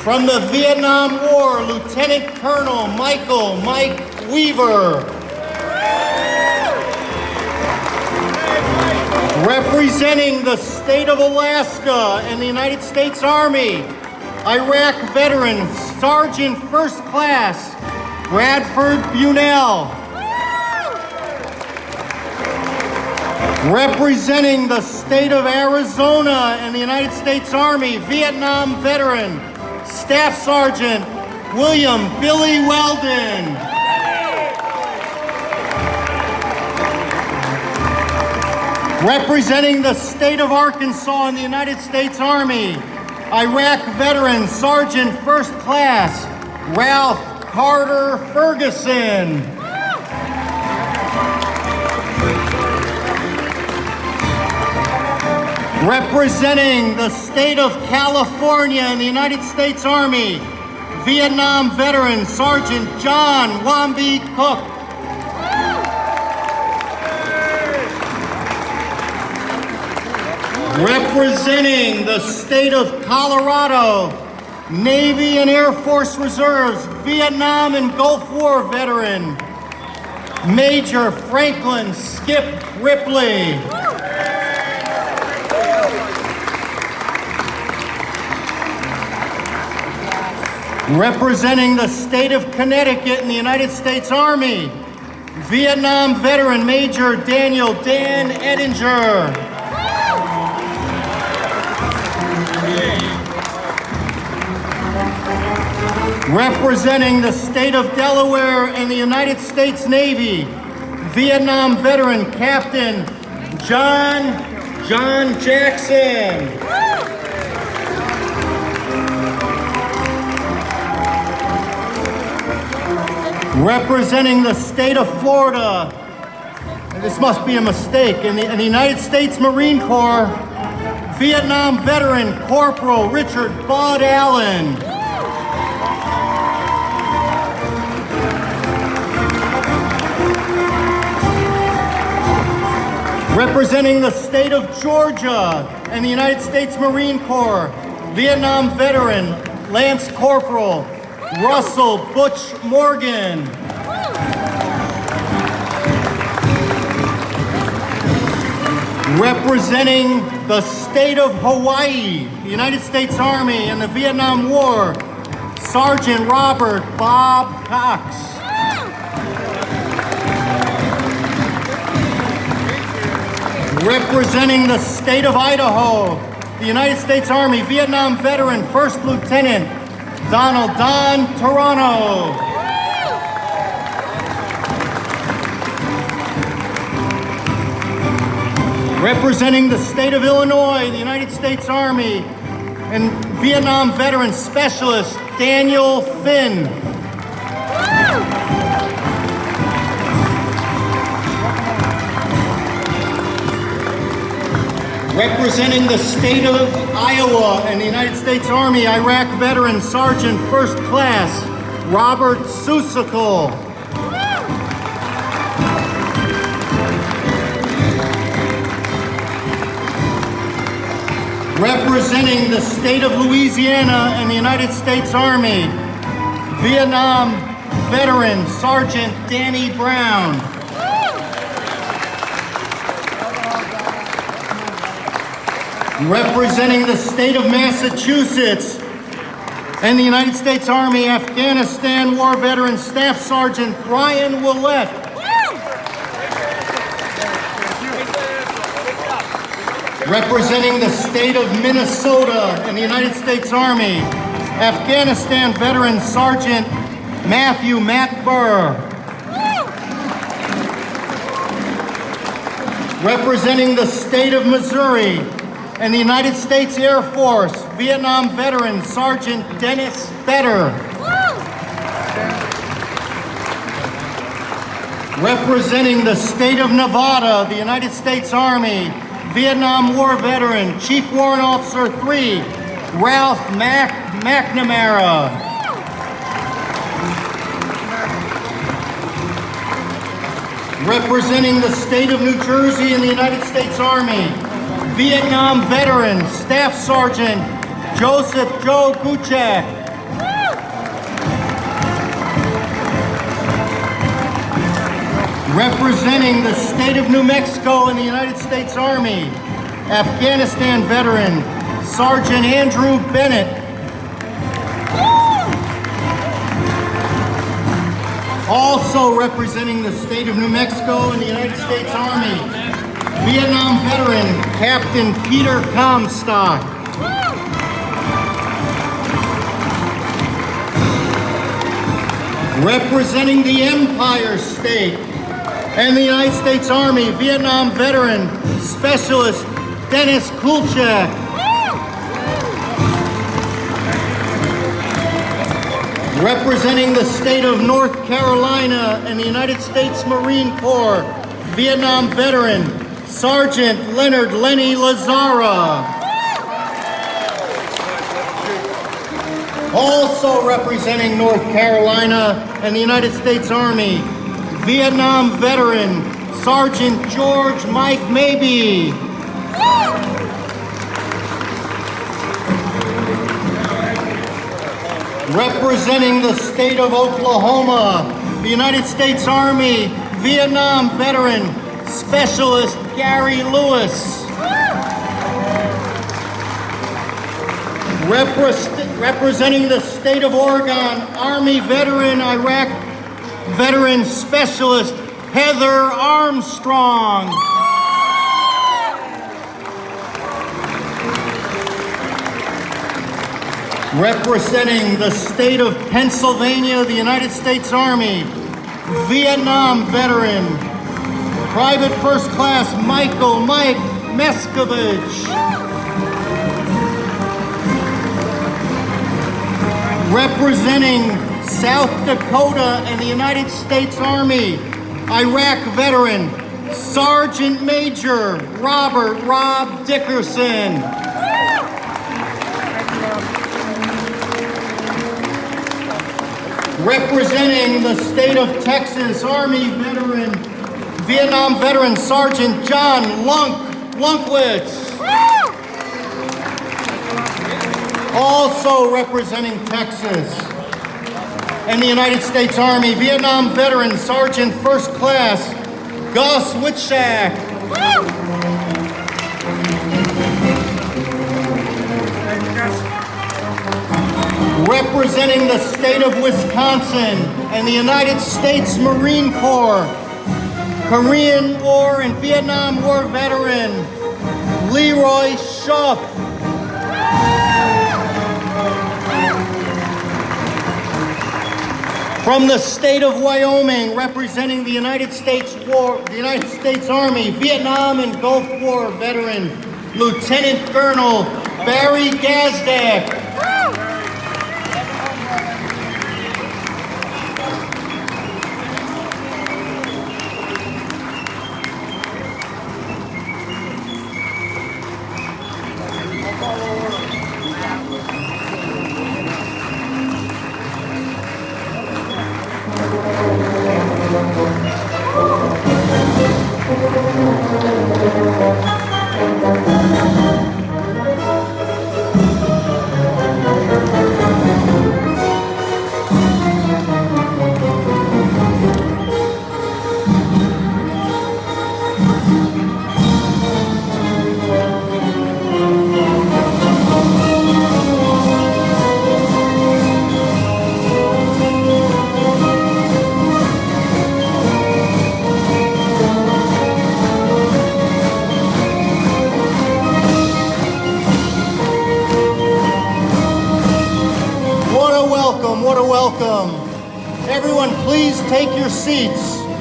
From the Vietnam War, Lieutenant Colonel Michael Mike Weaver. Representing the state of Alaska and the United States Army, Iraq veteran, Sergeant First Class, Bradford Bunell. Representing the state of Arizona and the United States Army, Vietnam veteran, Staff Sergeant William Billy Weldon. Representing the state of Arkansas and the United States Army, Iraq veteran, Sergeant First Class, Ralph Carter Ferguson. Representing the state of California and the United States Army, Vietnam veteran, Sergeant John Wamby Cook. Representing the state of Colorado, Navy and Air Force Reserves, Vietnam and Gulf War veteran, Major Franklin Skip Ripley. Representing the state of Connecticut in the United States Army, Vietnam veteran Major Daniel Dan Ettinger. Representing the state of Delaware and the United States Navy, Vietnam veteran Captain John Jackson. Representing the state of Florida, this must be a mistake, in the United States Marine Corps, Vietnam veteran Corporal Richard Bud Allen. Representing the state of Georgia and the United States Marine Corps, Vietnam veteran Lance Corporal Russell Butch Morgan. Representing the state of Hawaii, the United States Army and the Vietnam War, Sergeant Robert Bob Cox. Representing the state of Idaho, the United States Army, Vietnam veteran First Lieutenant Donald Don Toronto. Representing the state of Illinois, the United States Army, and Vietnam veteran specialist Daniel Finn. Representing the state of Iowa and the United States Army, Iraq veteran Sergeant First Class Robert Susical. Representing the state of Louisiana and the United States Army, Vietnam veteran Sergeant Danny Brown. Representing the state of Massachusetts and the United States Army, Afghanistan War veteran Staff Sergeant Brian Willett. Representing the state of Minnesota and the United States Army, Afghanistan veteran Sergeant Matthew Matt Burr. Representing the state of Missouri and the United States Air Force, Vietnam veteran Sergeant Dennis Fetter. Representing the state of Nevada, the United States Army, Vietnam War veteran Chief Warrant Officer 3, Ralph McNamara. Representing the state of New Jersey in the United States Army, Vietnam veteran Staff Sergeant Joseph Joe Guchak. Representing the state of New Mexico in the United States Army, Afghanistan veteran, Sergeant Andrew Bennett. Also representing the state of New Mexico in the United States Army, Vietnam veteran, Captain Peter Comstock. Representing the Empire State and the United States Army, Vietnam veteran, Specialist Dennis Kulchak. Representing the state of North Carolina and the United States Marine Corps, Vietnam veteran, Sergeant Leonard Lenny Lazara. Also representing North Carolina and the United States Army, Vietnam veteran, Sergeant George Mike Mabee. Representing the state of Oklahoma, the United States Army, Vietnam veteran, Specialist Gary Lewis. Representing the state of Oregon, Army veteran, Iraq veteran, Specialist Heather Armstrong. Representing the state of Pennsylvania, the United States Army, Vietnam veteran, Private First Class Michael Mike Meskovich. Representing South Dakota and the United States Army, Iraq veteran, Sergeant Major Robert Rob Dickerson. Representing the state of Texas, Army veteran, Vietnam veteran, Sergeant John Lunkwitz. Also representing Texas and the United States Army, Vietnam veteran, Sergeant First Class Gus Witschak. Representing the state of Wisconsin and the United States Marine Corps, Korean War and Vietnam War veteran, Leroy Schupp. From the state of Wyoming, representing the United States Army, Vietnam and Gulf War veteran, Lieutenant Colonel Barry Gazdak. What a welcome. Everyone, please take your seats.